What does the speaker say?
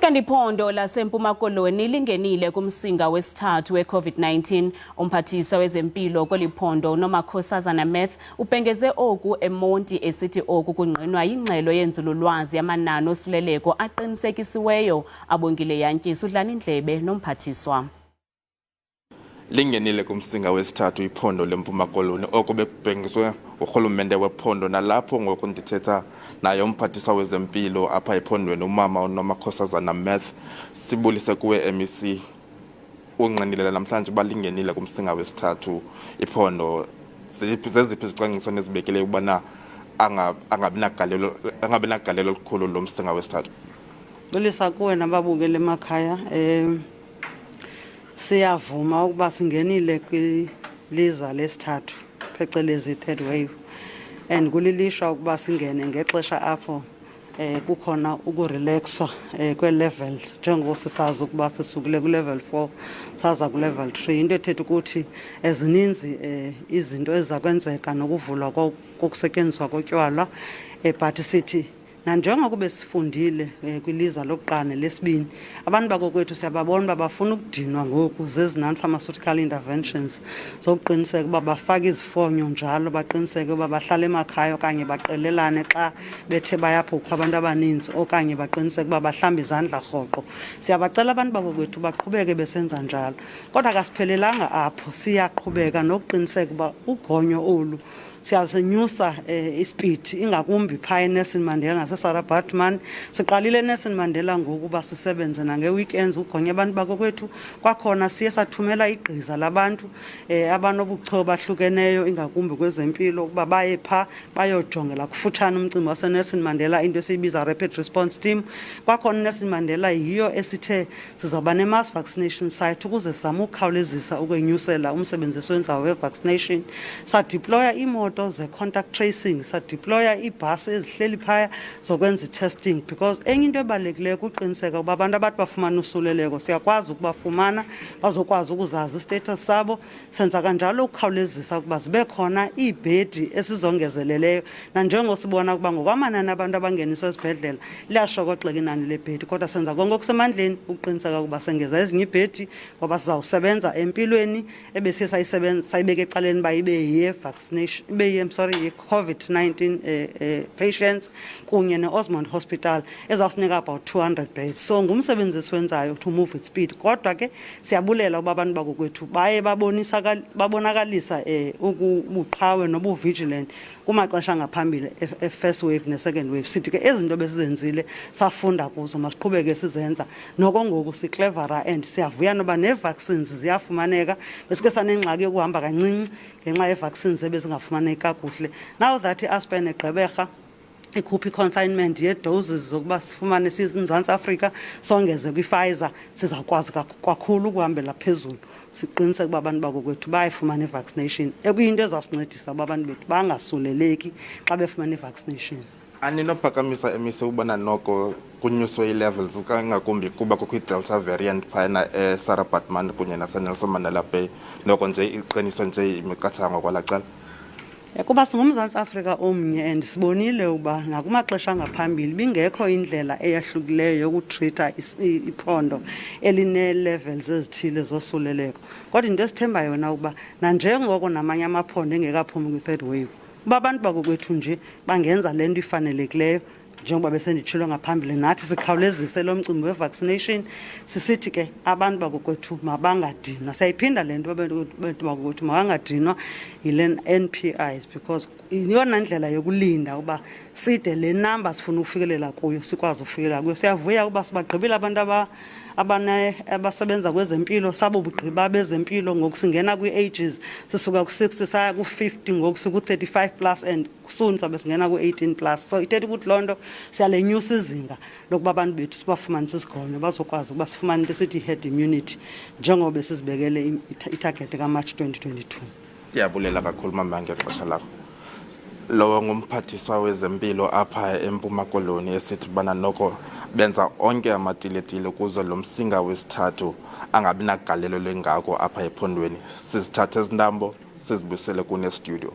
Kanti iphondo laseMpuma Koloni lingenile kumsinga wesithathu we-COVID-19. uMphathiswa wezempilo kweliphondo uNomakhosazana Meth ubhengeze oku eMonti esithi oku kungqinwa yingxelo yeenzululwazi yamanani osuleleko aqinisekisiweyo. U-Abongile Jantjies, udlana indlebe nomphathiswa. Lingenile kumsinga wesithathu iphondo leMpuma Koloni oko bekubhengiswe urhulumente wephondo, nalapho ngoku ndithetha naye uMphathiswa wezempilo apha ephondweni umama uNomakhosazana Meth. Sibulise kuwe MEC ungqinile namhlanje balingenile kumsinga wesithathu iphondo. Zeziphi izicwangciso nezibekileyo ubana angabi nagalelo elikhulu lo msinga wesithathu? Bulisa kuwe nababukele emakhaya. Siyavuma ukuba singenile kwiliza lesithathu phecelezi third wave, and kulilishwa ukuba singene ngexesha apho kukhona ukurelaxwa kwe-level, njengoba sisazi ukuba sisukile ku-level 4 saza ku-level 3. Into ethetha ukuthi ezininzi izinto ezizakwenzeka nokuvulwa kokusetyenziswa kotywala, but sithi nanjengoba besifundile kwiliza lokuqala lesibini, abantu bakokwethu siyababona uba bafuna ukudinwa ngoku zezi-non-pharmaceutical interventions zokuqiniseka uba bafake izifonyo njalo, baqiniseke uba bahlala emakhaya okanye baqelelane xa bethe bayaphupha abantu abaninzi, okanye baqiniseke uba bahlamba izandla rhoqo. Siyabacela abantu bakokwethu baqhubeke besenza njalo, kodwa akasiphelelanga apho. Siyaqhubeka nokuqiniseka uba ugonyo olu siyasenyusa ispeed, ingakumbi phaa eNelson Mandela naseSarabatman. Siqalile eNelson Mandela ngokuba sisebenze nange-weekends ugonya abantu bakokwethu. Kwakhona siye sathumela igqiza labantu abanobuchule bahlukeneyo, ingakumbi kwezempilo, ukuba baye phaa bayojongela kufutshane umcimbi waseNelson Mandela, into esiyibiza rapid response team. Kwakhona iNelson Mandela yiyo esithe sizawuba ne-mass vaccination site ukuze sizame ukukhawulezisa ukwenyusela umsebenzi esiwenzayo we-vaccination. Sadeploya imoto ze-contact tracing, sadeploya iibhasi ezihleli phaya zokwenza i-testing, because enye into ebalulekileyo kuqiniseka ukuba abantu abathi bafumana usuleleko siyakwazi ukubafumana, bazokwazi ukuzazi istatus sabo. Senza kanjalo ukukhawulezisa ukuba zibe khona iibhedi esizongezeleleyo, nanjengosibona ukuba ngokwamanani abantu abangeniswa esibhedlela liyashokoxeka inani lebhedi, kodwa senza konke okusemandleni ukuqiniseka ukuba sengeza ezinye iibhedi, ngoba sizawusebenza empilweni ebesiye sayibeka ecaleni uba ibe ye-vaccination, COVID-19 patients kunye ne-Osmond Hospital ezawusinika about 200 beds. So ngumsebenzi esiwenzayo to move with speed, kodwa ke siyabulela ukuba abantu bakokwethu baye babonakalisa ubuqhawe nobu-vigilant kumaxesha ngaphambili e-first wave ne-second wave. Sithi ke ezinto besizenzile safunda kuzo masiqhubeke sizenza, noko ngoku siklevera and siyavuya noba nee-vaccines ziyafumaneka. Besike sanengxaki yokuhamba kancinci ngenxa yee-vaccines ebezingafumaneki kakuhle. Now that i-Aspen eGqeberha ikhupha i-consignment yee-doses zokuba sifumane siMzantsi Afrika songeze kwi-Pfizer, sizawukwazi kakhulu ukuhambela phezulu siqiniseke uba abantu bakokwethu bayifumana i-vaccination, ekuyinto ezawusincedisa uba abantu bethu bangasuleleki xa befumana i-vaccination. Aninophakamisa emise ubana noko kunyuswe ii-levels kangakumbi kuba kukho i-Delta variant phayana eSarabatman kunye naseNelson Mandela Bay, noko nje iqiniso nje imiqathango kwala cala? Kuba singuMzantsi Afrika omnye, and sibonile uba nakumaxesha angaphambili bingekho indlela eyahlukileyo yokutrita iphondo eline-levels ezithile zosuleleko. Kodwa into esithemba yona uba nanjengoko namanye amaphondo engekaphumi kwi-third wave, uba abantu bakokwethu nje bangenza le nto ifanelekileyo njengoba besenditshilo ngaphambili, nathi sikhawulezise lo mcimbi we-vaccination. Sisithi ke abantu bakokwethu mabangadinwa. Siyayiphinda le nto abantu bakokwethu mabangadinwa yile NPIs, because yiyona ndlela yokulinda uba side le namba sifuna ukufikelela kuyo sikwazi ukufikelela kuyo. Siyavuya ukuba sibagqibile abantu abasebenza kwezempilo, sabo bugqiba bezempilo. Ngoku singena kwi-ages, sisuka ku-60 saya ku-50, ngoku siku-35 plus, and soon sabe singena ku-18 plus. So ithetha ukuthi loo nto siyalenyusa izinga lokuba abantu bethu sibafumanise isigonyo bazokwazi ukuba sifumane into esithi herd immunity, njengoba besizibekele itarget kaMarch 2022. Ndiyabulela kakhulu mama ngexesha lakho. Lowo ngumphathiswa wezempilo apha eMpuma Koloni esithi bana noko benza onke amatiletile kuze lo msinga wesithathu angabi nagalelo lengako apha ephondweni. Sizithathe ezintambo sizibusele kune studio.